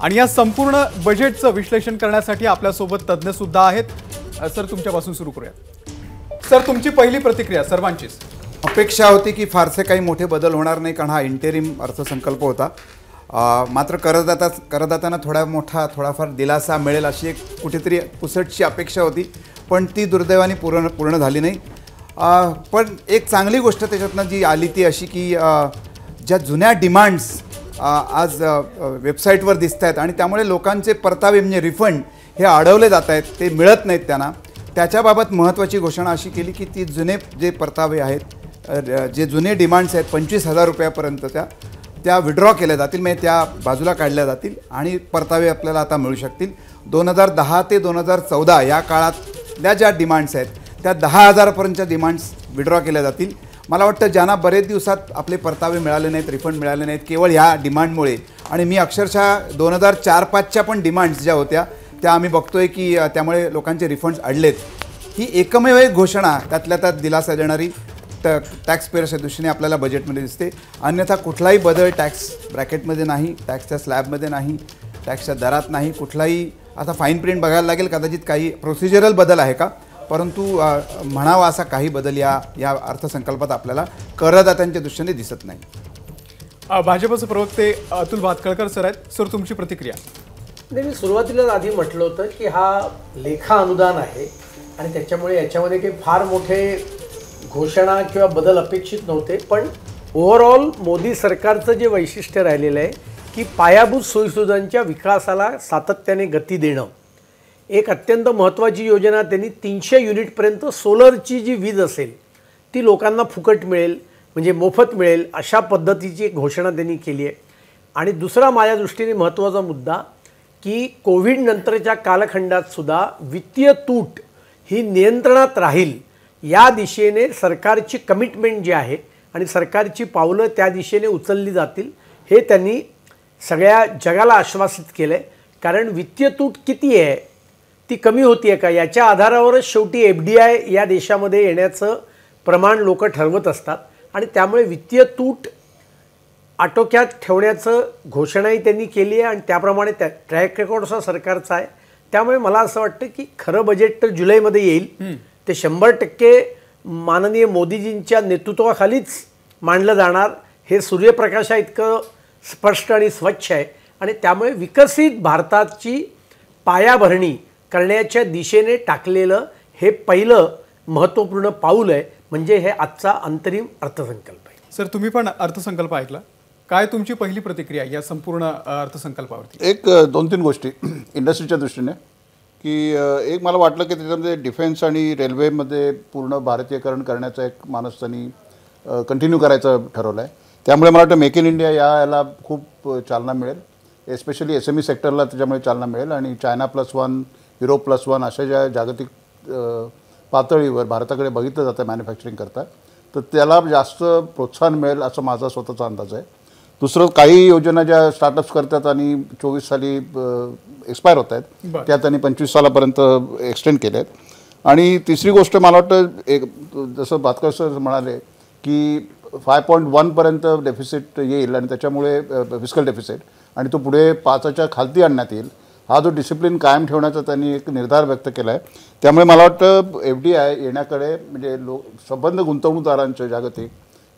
आणि या संपूर्ण बजेटचं विश्लेषण करण्यासाठी आपल्यासोबत तज्ज्ञ सुद्धा आहेत। सर तुमच्यापासून सुरू करूया। सर तुमची पहिली प्रतिक्रिया सर्वांचीच। अपेक्षा होती की फारसे काही मोठे बदल होणार नाही कारण हा इंटेरिम अर्थसंकल्प होता। मात्र करदात्यांना थोडाफार दिलासा मिळेल अशी एक कुठेतरी पुसटची अपेक्षा होती, पण ती दुर्दैवाने पूर्ण झाली नाही। पण एक चांगली गोष्ट त्याच्यातनं जी आली ती अशी की ज्या जुन्या डिमांड्स आज वेबसाईटवर दिसत आहेत आणि त्यामुळे लोकांचे परतावे म्हणजे रिफंड हे अडवले जात आहेत, ते मिळत नाहीत त्यांना, त्याच्याबाबत महत्त्वाची घोषणा अशी केली की ती जुने जे परतावे आहेत, जे जुने डिमांड्स आहेत 25,000 रुपयापर्यंतच्या, त्या विड्रॉ केल्या जातील, म्हणजे त्या बाजूला काढल्या जातील आणि परतावे आपल्याला आता मिळू शकतील। 2010 ते 2014 या काळातल्या ज्या डिमांड्स आहेत त्या 10,000 पर्यंतच्या डिमांड्स विड्रॉ केल्या जातील। मला वाटतं ज्यांना बरेच दिवसात आपले परतावे मिळाले नाहीत, रिफंड मिळाले नाहीत केवळ ह्या डिमांडमुळे, आणि मी अक्षरशः 2004-5च्या पण डिमांड्स ज्या होत्या त्या आम्ही बघतोय की त्यामुळे लोकांचे रिफंड्स अडलेत। ही एकमेव एक घोषणा त्यातल्या त्यात दिलासा देणारी टॅक्स पेयर्सच्या दृष्टीने आपल्याला बजेटमध्ये दिसते। अन्यथा कुठलाही बदल टॅक्स ब्रॅकेटमध्ये नाही, टॅक्सच्या स्लॅबमध्ये नाही, टॅक्सच्या दरात नाही, कुठलाही आता फाईन प्रिंट बघायला लागेल, कदाचित काही प्रोसिजरल बदल आहे का, परंतु म्हणावा असा काही बदल या अर्थसंकल्पात आपल्याला करदात्यांच्या दृष्टीने दिसत नाही। भाजपचे प्रवक्ते अतुल भातखळकर सर आहेत। सर तुमची प्रतिक्रिया। नाही, मी सुरुवातीला आधी म्हटलं होतं की हा लेखा अनुदान आहे आणि त्याच्यामुळे याच्यामध्ये काही फार मोठे घोषणा किंवा बदल अपेक्षित नव्हते, पण ओव्हरऑल मोदी सरकारचं जे वैशिष्ट्य राहिलेलं आहे की पायाभूत सोयीसुविधांच्या विकासाला सातत्याने गती देणं, एक अत्यंत महत्त्वाची योजना त्यांनी 300 युनिटपर्यंत सोलरची जी वीज असेल ती लोकांना फुकट मिळेल, म्हणजे मोफत मिळेल, अशा पद्धतीची एक घोषणा त्यांनी केली आहे। आणि दुसरा माझ्या दृष्टीने महत्त्वाचा मुद्दा की कोविड नंतरच्या कालखंडातसुद्धा वित्तीय तूट ही नियंत्रणात राहील या दिशेने सरकारची कमिटमेंट जी आहे आणि सरकारची पावलं त्या दिशेने उचलली जातील हे त्यांनी सगळ्या जगाला आश्वासित केलं आहे। कारण वित्तीय तूट किती आहे, ती कमी होती आहे का, याच्या आधारावरच शेवटी FDI या देशामध्ये येण्याचं प्रमाण लोक ठरवत असतात आणि त्यामुळे वित्तीय तूट आटोक्यात ठेवण्याचं घोषणाही त्यांनी केली आहे आणि त्याप्रमाणे ट्रॅक रेकॉर्डचा सरकारचा आहे। त्यामुळे मला असं वाटतं की खरं बजेट तर जुलैमध्ये येईल, ते 100% माननीय मोदीजींच्या नेतृत्वाखालीच मांडलं जाणार, हे सूर्यप्रकाशा इतकं स्पष्ट आणि स्वच्छ आहे आणि त्यामुळे विकसित भारताची पायाभरणी करण्याच्या दिशेने टाकलेलं हे पहिलं महत्त्वपूर्ण पाऊल आहे, म्हणजे हे आजचा अंतरिम अर्थसंकल्प आहे। सर तुम्ही पण अर्थसंकल्प ऐकला, काय तुमची पहिली प्रतिक्रिया या संपूर्ण अर्थसंकल्पावरती? एक 2-3 गोष्टी इंडस्ट्रीच्या दृष्टीने की एक मला वाटलं की त्याच्यामध्ये डिफेन्स आणि रेल्वेमध्ये पूर्ण भारतीयकरण करण्याचा एक मानस त्यांनी कंटिन्यू करायचं ठरवलं आहे। त्यामुळे मला वाटतं मेक इन इंडिया याला खूप चालना मिळेल, एस्पेशली SME सेक्टरला त्याच्यामुळे चालना मिळेल आणि चायना +1, युरोप +1 अशा ज्या जागतिक पातळीवर भारताकडे बघितलं जातं मॅन्युफॅक्चरिंग करता, तर त्याला जास्त प्रोत्साहन मिळेल असं माझा स्वतःचा अंदाज आहे। दुसरं, काही योजना ज्या स्टार्टअप्स करतात आणि 24 साली एक्सपायर होत आहेत त्या त्यांनी 25 सालापर्यंत एक्सटेंड केले आहेत। आणि तिसरी गोष्ट मला वाटतं, एक जसं भातखळकर सर म्हणाले की 5.1पर्यंत डेफिसिट येईल आणि त्याच्यामुळे फिस्कल डेफिसिट, आणि तो पुढे 5च्या खालती आणण्यात येईल, हा जो डिसिप्लिन कायम ठेवण्याचा त्यांनी एक निर्धार व्यक्त केला आहे। त्यामुळे मला वाटतं FDI येण्याकडे म्हणजे संबंध गुंतवणूकदारांच्या जागतिक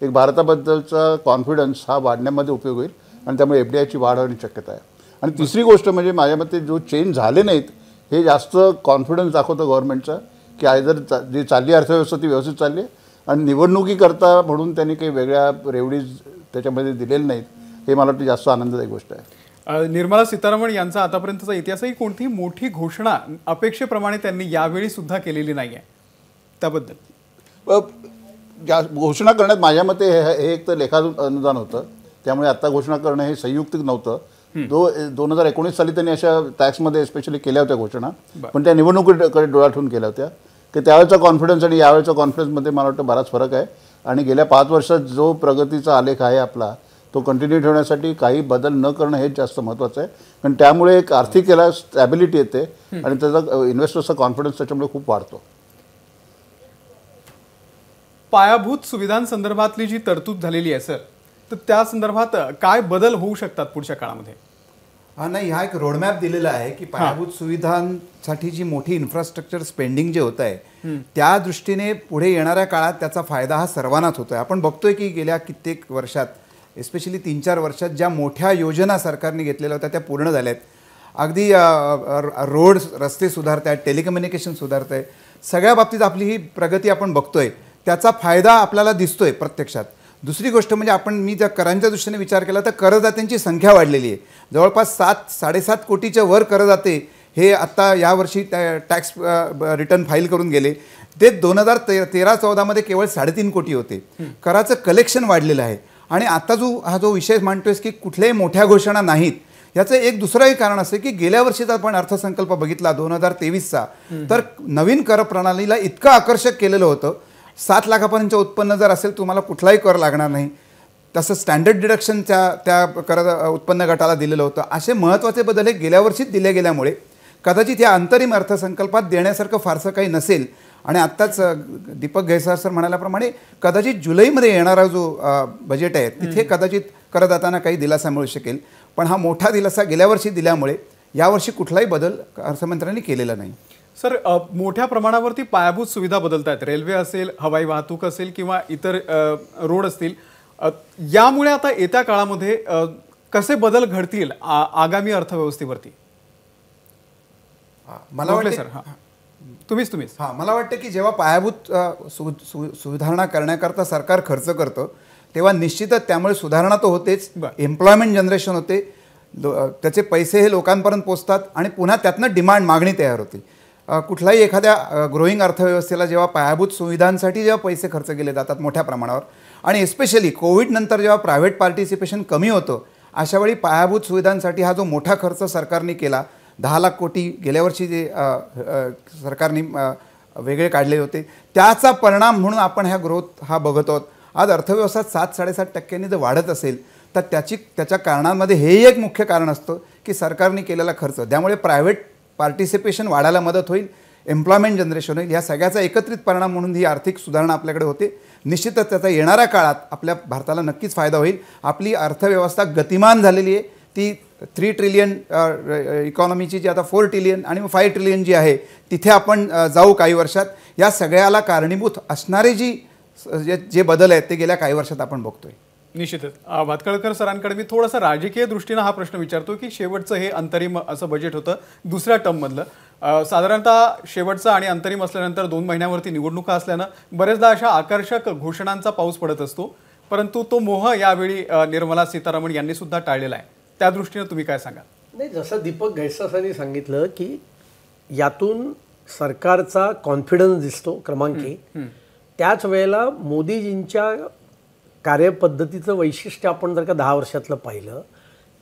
एक भारताबद्दलचा कॉन्फिडन्स हा वाढण्यामध्ये उपयोग होईल आणि त्यामुळे FDIची वाढ होण्याची शक्यता आहे। आणि तिसरी गोष्ट म्हणजे माझ्या मते जो चेंज झाले नाहीत हे जास्त कॉन्फिडन्स दाखवतं गव्हर्नमेंटचा की आयदर जी चालली अर्थव्यवस्था ती व्यवस्थित चालली आहे आणि निवडणुकीकरता म्हणून त्यांनी काही वेगळ्या रेवडीज त्याच्यामध्ये दिलेल्या नाहीत, हे मला वाटतं जास्त आनंददायक गोष्ट आहे। निर्मला सीतारामन यांचा आतापर्यंतचा इतिहासही कोणतीही मोठी घोषणा अपेक्षेप्रमाणे त्यांनी यावेळी सुद्धा केलेली नाही आहे, त्याबद्दल घोषणा करण्यात माझ्या मते हे एक तर लेखा अनुदान होतं, त्यामुळे आता घोषणा करणं हे संयुक्तिक नव्हतं। 2019 साली त्यांनी अशा टॅक्समध्ये स्पेशली केल्या होत्या घोषणा, पण त्या निवडणुकीकडे डोळा ठेवून केल्या होत्या की त्यावेळेचा कॉन्फिडन्स आणि यावेळेचा कॉन्फिडन्समध्ये मला वाटतं बराच फरक आहे। आणि गेल्या 5 वर्षात जो प्रगतीचा आलेख आहे आपला तो कंटिन्यू ठेवण्यासाठी काही बदल न करणं हेच जास्त महत्त्वाचं आहे, कारण त्यामुळे एक आर्थिक याला स्टॅबिलिटी येते आणि त्याचा इन्व्हेस्टर्सचा कॉन्फिडन्स त्याच्यामुळे खूप वाढतो। पायाभूत सुविधांसंदर्भातली जी तरतूद झालेली आहे सर, तर त्या संदर्भात काय बदल होऊ शकतात पुढच्या काळामध्ये? नाही, हा एक रोडमॅप दिलेला आहे की पायाभूत सुविधांसाठी जी मोठी इन्फ्रास्ट्रक्चर स्पेंडिंग जे होत आहे त्या दृष्टीने पुढे येणाऱ्या काळात त्याचा फायदा हा सर्वांनाच होतोय. आपण बघतोय की गेल्या कित्येक वर्षात, एस्पेशली 3-4 वर्षात ज्या मोठ्या योजना सरकारने घेतलेल्या होत्या त्या पूर्ण झाल्या आहेत. अगदी रोड रस्ते सुधारत आहेत, टेलिकम्युनिकेशन सुधारत आहे, सगळ्या बाबतीत आपली ही प्रगती आपण बघतोय. त्याचा फायदा आपल्याला दिसतोय प्रत्यक्षात. दुसरी गोष्ट म्हणजे मी जर करांच्या दृष्टीने विचार केला तर करदात्यांची संख्या वाढलेली आहे. जवळपास 7-7.5 कोटीच्या वर करदाते हे आत्ता यावर्षी टॅक्स रिटर्न फाईल करून गेले. ते 2013-14 मध्ये केवळ 3.5 कोटी होते. कराचं कलेक्शन वाढलेलं आहे. आणि आता हा जो विषय मांडतोयस की कुठल्याही मोठ्या घोषणा नाहीत, याचं एक दुसरंही कारण असं की गेल्या वर्षीचा आपण अर्थसंकल्प बघितला 2023चा, तर नवीन कर प्रणालीला इतकं आकर्षक केलेलं होतं. 7 लाखापर्यंतचं उत्पन्न जर असेल तुम्हाला कुठलाही कर लागणार नाही. तसं स्टँडर्ड डिडक्शन त्या कर उत्पन्न गटाला दिलेलं होतं. असे महत्त्वाचे बदल हे गेल्या वर्षीच दिले गेल्यामुळे कदाचित या अंतरिम अर्थसंकल्पात देण्यासारखं फारसं काही नसेल. आणि आत्ताच दीपक घैसार सर म्हणाल्याप्रमाणे कदाचित जुलैमध्ये येणारा जो बजेट आहे तिथे कदाचित करदात्यांना काही दिलासा मिळू शकेल. पण हा मोठा दिलासा गेल्या वर्षी दिल्यामुळे यावर्षी कुठलाही बदल अर्थमंत्र्यांनी केलेला नाही. सर, मोठ्या प्रमाणावरती पायाभूत सुविधा बदलत आहेत. रेल्वे असेल, हवाई वाहतूक असेल किंवा इतर रोड असतील. यामुळे आता येत्या काळामध्ये कसे बदल घडतील आगामी अर्थव्यवस्थेवरती? मला वाटतं सर, तुम्हीच मला वाटतं की जेव्हा पायाभूत सुधारणा करण्याकरता सरकार खर्च करतं तेव्हा निश्चितच त्यामुळे सुधारणा तर होतेच, एम्प्लॉयमेंट जनरेशन होते, त्याचे पैसे हे लोकांपर्यंत पोचतात आणि पुन्हा त्यातनं डिमांड मागणी तयार होते. कुठल्याही एखाद्या ग्रोईंग अर्थव्यवस्थेला जेव्हा पायाभूत सुविधांसाठी जेव्हा पैसे खर्च केले जातात मोठ्या प्रमाणावर, आणि एस्पेशली कोविडनंतर जेव्हा प्रायव्हेट पार्टिसिपेशन कमी होतं, अशावेळी पायाभूत सुविधांसाठी हा जो मोठा खर्च सरकारने केला, 10 लाख कोटी गेल्या वर्षी जे सरकारने वेगळे काढले होते, त्याचा परिणाम म्हणून आपण ह्या ग्रोथ हा बघत आहोत. आज अर्थव्यवस्था 7-7.5% जर वाढत असेल तर त्याच्या कारणांमध्ये हेही एक मुख्य कारण असतं की सरकारने केलेला खर्च, त्यामुळे प्रायव्हेट पार्टिसिपेशन वाढायला मदत होईल, एम्प्लॉयमेंट जनरेशन होईल. या सगळ्याचा एकत्रित परिणाम म्हणून ही आर्थिक सुधारणा आपल्याकडे होते. निश्चितच त्याचा येणाऱ्या काळात आपल्या भारताला नक्कीच फायदा होईल. आपली अर्थव्यवस्था गतिमान झालेली आहे. ती 3 ट्रिलियन इकॉनॉमीची जी आता 4 ट्रिलियन आणि 5 ट्रिलियन जी आहे तिथे आपण जाऊ काही वर्षात. या सगळ्याला कारणीभूत असणारे जे बदल आहेत ते गेल्या काही वर्षात आपण बघतोय. निश्चितच. भातखळकर सरांकडे मी थोडासा राजकीय दृष्टीनं हा प्रश्न विचारतो की शेवटचं हे अंतरिम असं बजेट होतं दुसऱ्या टर्ममधलं. साधारणतः शेवटचं आणि अंतरिम असल्यानंतर 2 महिन्यावरती निवडणुका असल्यानं बरेचदा अशा आकर्षक घोषणांचा पाऊस पडत असतो, परंतु तो मोह यावेळी निर्मला सीतारामन यांनी सुद्धा टाळलेला आहे. त्या दृष्टीनं तुम्ही काय सांगाल? नाही, जसं दीपक घैसासांनी सांगितलं की यातून सरकारचा कॉन्फिडन्स दिसतो क्रमांकी. त्याच वेळेला मोदीजींच्या कार्यपद्धतीचं वैशिष्ट्य आपण जर का 10 वर्षातलं पाहिलं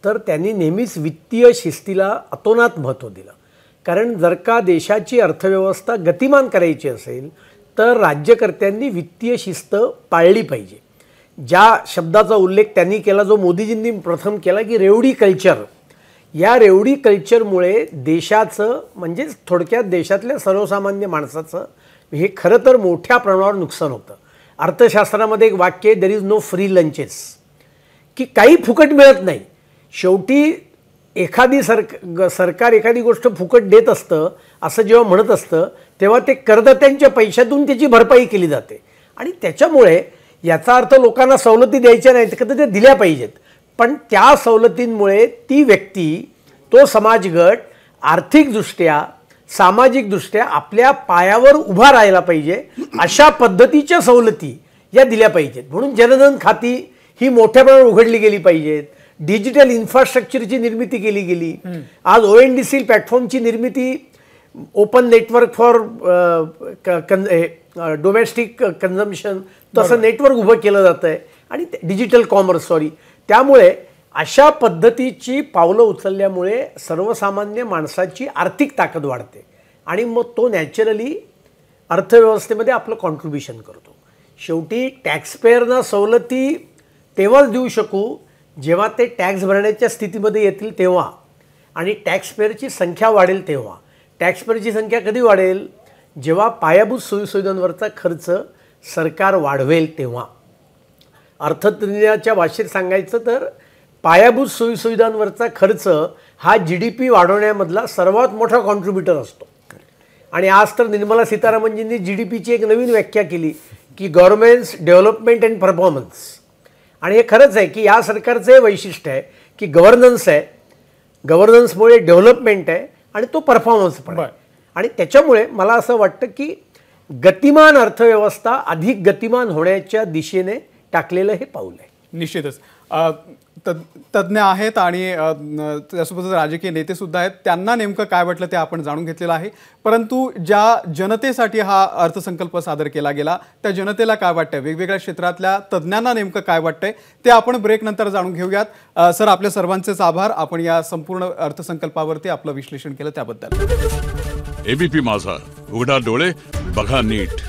तर त्यांनी नेहमीच वित्तीय शिस्तीला अतोनात महत्त्व दिलं. कारण जर का देशाची अर्थव्यवस्था गतिमान करायची असेल तर राज्यकर्त्यांनी वित्तीय शिस्त पाळली पाहिजे. ज्या शब्दाचा उल्लेख त्यांनी केला, जो मोदीजींनी प्रथम केला, की रेवडी कल्चर, या रेवडी कल्चरमुळे देशाचं म्हणजेच थोडक्यात देशातल्या सर्वसामान्य माणसाचं हे खरं तर मोठ्या प्रमाणावर नुकसान होतं. अर्थशास्त्रामध्ये एक वाक्य आहे, there is no free lunches, की काही फुकट मिळत नाही. शेवटी एखादी सरकार एखादी गोष्ट फुकट देत असतं असं जेव्हा म्हणत असतं तेव्हा ते करदात्यांच्या पैशातून त्याची भरपाई केली जाते. आणि त्याच्यामुळे याचा अर्थ लोकांना सवलती द्यायच्या नाहीत, तर त्या दिल्या पाहिजेत. पण त्या सवलतींमुळे ती व्यक्ती, तो समाजगट आर्थिकदृष्ट्या सामाजिकदृष्ट्या आपल्या पायावर उभा राहायला पाहिजे, अशा पद्धतीच्या सवलती या दिल्या पाहिजेत. म्हणून जनधन खाती ही मोठ्या प्रमाणावर उघडली गेली पाहिजेत. डिजिटल इन्फ्रास्ट्रक्चरची निर्मिती केली गेली. आज ONDC प्लॅटफॉर्मची निर्मिती, open network for domestic consumption, तसं नेटवर्क उभं केलं जातं आहे. आणि डिजिटल कॉमर्स त्यामुळे अशा पद्धतीची पावलं उचलल्यामुळे सर्वसामान्य माणसाची आर्थिक ताकद वाढते आणि मग तो नॅचरली अर्थव्यवस्थेमध्ये आपलं कॉन्ट्रीब्युशन करतो. शेवटी टॅक्सपेअरना सवलती तेव्हाच देऊ शकू जेव्हा ते टॅक्स भरण्याच्या स्थितीमध्ये येतील तेव्हा, आणि टॅक्सपेअरची संख्या वाढेल तेव्हा. टॅक्सपेअरची संख्या कधी वाढेल? जेव्हा पायाभूत सोयीसुविधांवरचा खर्च सरकार वाढवेल तेव्हा. अर्थतज्ञाच्या भाषेत सांगायचं तर पायाभूत सोयीसुविधांवरचा खर्च हा GDP वाढवण्यामधला सर्वात मोठा कॉन्ट्रीब्युटर असतो. आणि आज तर निर्मला सीतारामनजींनी GDPची एक नवीन व्याख्या केली की गव्हर्नमेंट्स डेव्हलपमेंट अँड परफॉर्मन्स. आणि हे खरंच आहे की या सरकारचं हे वैशिष्ट्य आहे की गव्हर्नन्स आहे, गव्हर्नन्समुळे डेव्हलपमेंट आहे आणि तो परफॉर्मन्स पण आहे. आणि त्याच्यामुळे मला असं वाटतं की गतिमान अर्थव्यवस्था अधिक गतिमान होण्याच्या दिशेने टाकलेलं हे पाऊल आहे. निश्चितच तज्ज्ञ आहेत आणि त्यासोबतच राजकीय नेते सुद्धा आहेत. त्यांना नेमकं काय वाटलं ते आपण जाणून घेतलेलं आहे. परंतु ज्या जनतेसाठी हा अर्थसंकल्प सादर केला गेला त्या जनतेला काय वाटतंय, वेगवेगळ्या क्षेत्रातल्या तज्ज्ञांना नेमकं काय वाटतंय ते आपण ब्रेक नंतर जाणून घेऊयात. सर, आपल्या सर्वांचेच आभार. आपण या संपूर्ण अर्थसंकल्पावरती आपलं विश्लेषण केलं त्याबद्दल. ABP माझा, उघडा डोळे बघा नीट.